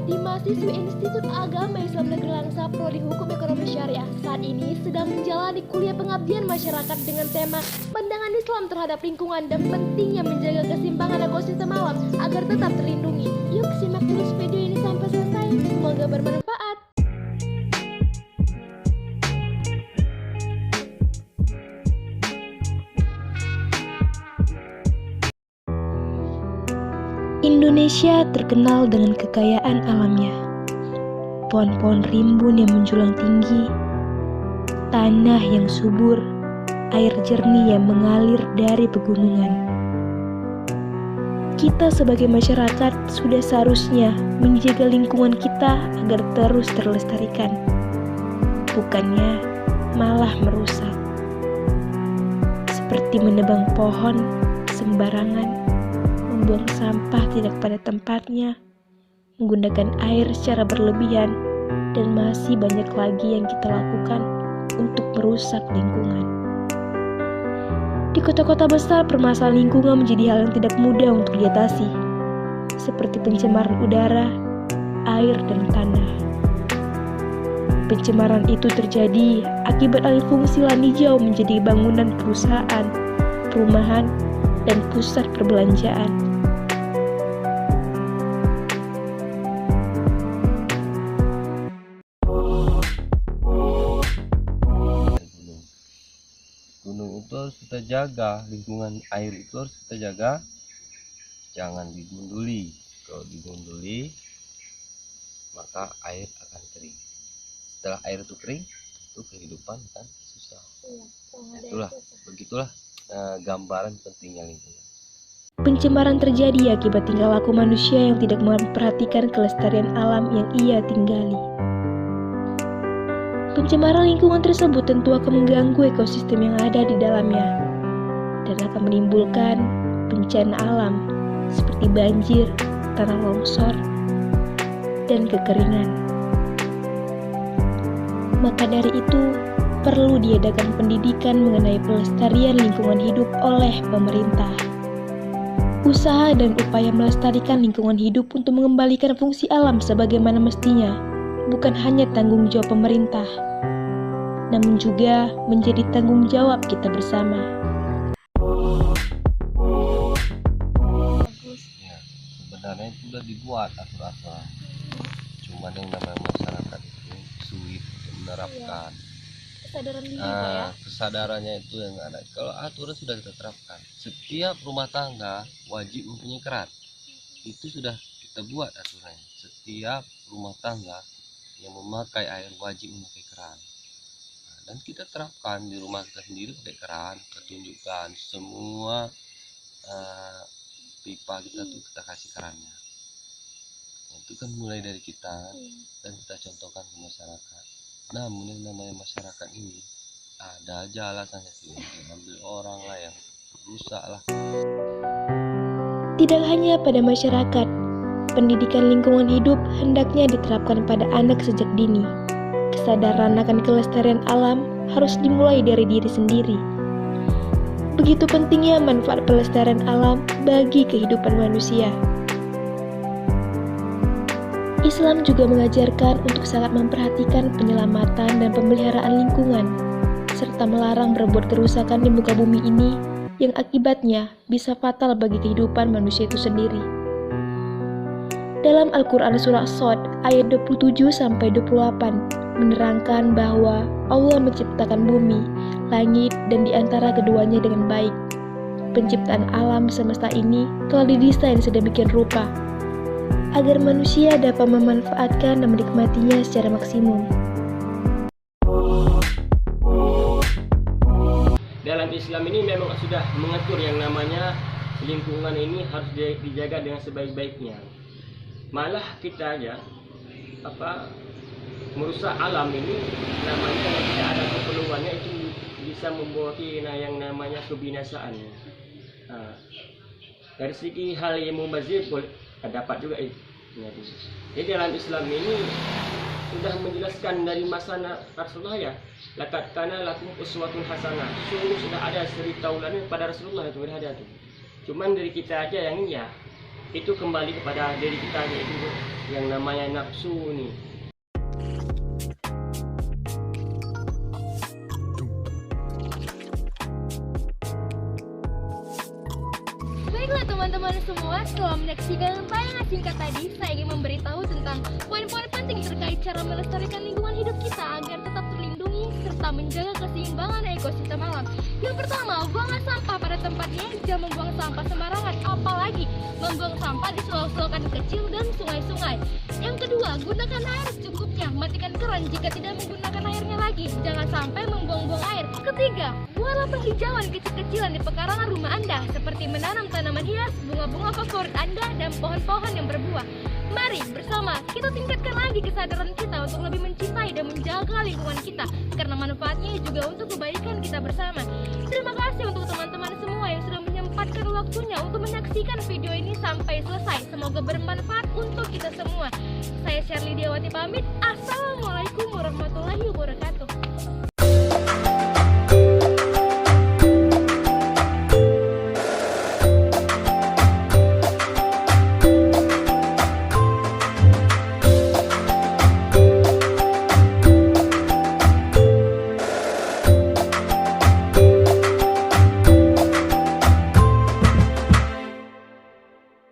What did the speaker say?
Rahmati, mahasiswi Institut Agama Islam Negeri Langsa Prodi Hukum Ekonomi Syariah saat ini sedang menjalani kuliah pengabdian masyarakat dengan tema pandangan Islam terhadap lingkungan dan pentingnya menjaga keseimbangan ekosistem alam agar tetap terlindungi. Yuk simak terus video ini sampai selesai, semoga bermanfaat. Indonesia terkenal dengan kekayaan alamnya. Pohon-pohon rimbun yang menjulang tinggi, tanah yang subur, air jernih yang mengalir dari pegunungan. Kita sebagai masyarakat sudah seharusnya menjaga lingkungan kita agar terus terlestarikan, bukannya malah merusak. Seperti menebang pohon sembarangan, membuang sampah tidak pada tempatnya, menggunakan air secara berlebihan, dan masih banyak lagi yang kita lakukan untuk merusak lingkungan. Di kota-kota besar, permasalahan lingkungan menjadi hal yang tidak mudah untuk diatasi, seperti pencemaran udara, air, dan tanah. Pencemaran itu terjadi akibat alih fungsi lahan hijau menjadi bangunan perusahaan, perumahan, dan pusat perbelanjaan. Gunung itu harus kita jaga, lingkungan air itu harus kita jaga, jangan digunduli. Kalau digunduli maka air akan kering. Setelah air itu kering, itu kehidupan kan susah. Begitulah gambaran pentingnya lingkungan. Pencemaran terjadi akibat tingkah laku manusia yang tidak memperhatikan kelestarian alam yang ia tinggali. Pencemaran lingkungan tersebut tentu akan mengganggu ekosistem yang ada di dalamnya dan akan menimbulkan bencana alam seperti banjir, tanah longsor, dan kekeringan. Maka dari itu, perlu diadakan pendidikan mengenai pelestarian lingkungan hidup oleh pemerintah. Usaha dan upaya melestarikan lingkungan hidup untuk mengembalikan fungsi alam sebagaimana mestinya bukan hanya tanggung jawab pemerintah, namun juga menjadi tanggung jawab kita bersama. Ya, sebenarnya itu sudah dibuat aturan-aturan, cuman yang namanya masyarakat itu sulit untuk menerapkan. Kesadaran diri ya? Kesadarannya itu yang ada. Kalau aturan sudah kita terapkan, setiap rumah tangga wajib mempunyai keran. Itu sudah kita buat aturannya. Setiap rumah tangga yang memakai air wajib memakai keran. Nah, dan kita terapkan di rumah kita sendiri pakai keran. Kita tunjukkan semua pipa kita tuh kita kasih kerannya. Nah, itu kan mulai dari kita dan kita contohkan ke masyarakat. Namun yang namanya masyarakat ini ada aja alasannya sih, ambil orang lah yang rusak lah. Tidak hanya pada masyarakat, pendidikan lingkungan hidup hendaknya diterapkan pada anak sejak dini. Kesadaran akan kelestarian alam harus dimulai dari diri sendiri. Begitu pentingnya manfaat pelestarian alam bagi kehidupan manusia. Islam juga mengajarkan untuk sangat memperhatikan penyelamatan dan pemeliharaan lingkungan, serta melarang berbuat kerusakan di muka bumi ini yang akibatnya bisa fatal bagi kehidupan manusia itu sendiri. Dalam Al-Quran Surah Shad ayat 27-28 menerangkan bahwa Allah menciptakan bumi, langit, dan di antara keduanya dengan baik. Penciptaan alam semesta ini telah didesain sedemikian rupa agar manusia dapat memanfaatkan dan menikmatinya secara maksimum. Dalam Islam ini memang sudah mengatur yang namanya lingkungan ini harus dijaga dengan sebaik-baiknya. Malah kita aja merusak alam ini namanya yang tidak ada keperluannya itu bisa membawa yang namanya kebinasaan. Nah, dari segi hal yang mubazir dapat juga itu. Jadi dalam Islam ini sudah menjelaskan dari masa Rasulullah ya, laqad kana lakum uswatun hasanah. Sungguh sudah ada suri tauladan pada Rasulullah itu ada tuh. Cuman dari kita aja yang ya itu kembali kepada diri kita, yaitu yang namanya nafsu nih. Baiklah teman-teman semua, setelah menyaksikan tayangan singkat tadi, saya ingin memberitahu tentang poin-poin penting terkait cara melestarikan lingkungan hidup kita agar tetap terlindungi serta menjaga keseimbangan ekosistem alam. Yang pertama, buanglah sampah pada tempatnya, jangan membuang sampah sembarangan, apalagi membuang sampah di selokan kecil dan sungai-sungai. Yang kedua, gunakan air secukupnya, matikan keran jika tidak menggunakan airnya lagi, jangan sampai membuang-buang air. Ketiga, buatlah penghijauan kecil-kecilan di pekarangan rumah Anda, seperti menanam tanaman hias, bunga-bunga favorit Anda, dan pohon-pohon yang berbuah. Mari bersama kita tingkatkan lagi kesadaran kita untuk lebih mencintai dan menjaga lingkungan kita, karena manfaatnya juga untuk kebaikan kita bersama. Terima kasih untuk teman-teman semua yang sudah menyempatkan waktunya untuk menyaksikan video ini sampai selesai. Semoga bermanfaat untuk kita semua. Saya Shirley Diawati pamit. Assalamualaikum warahmatullahi wabarakatuh.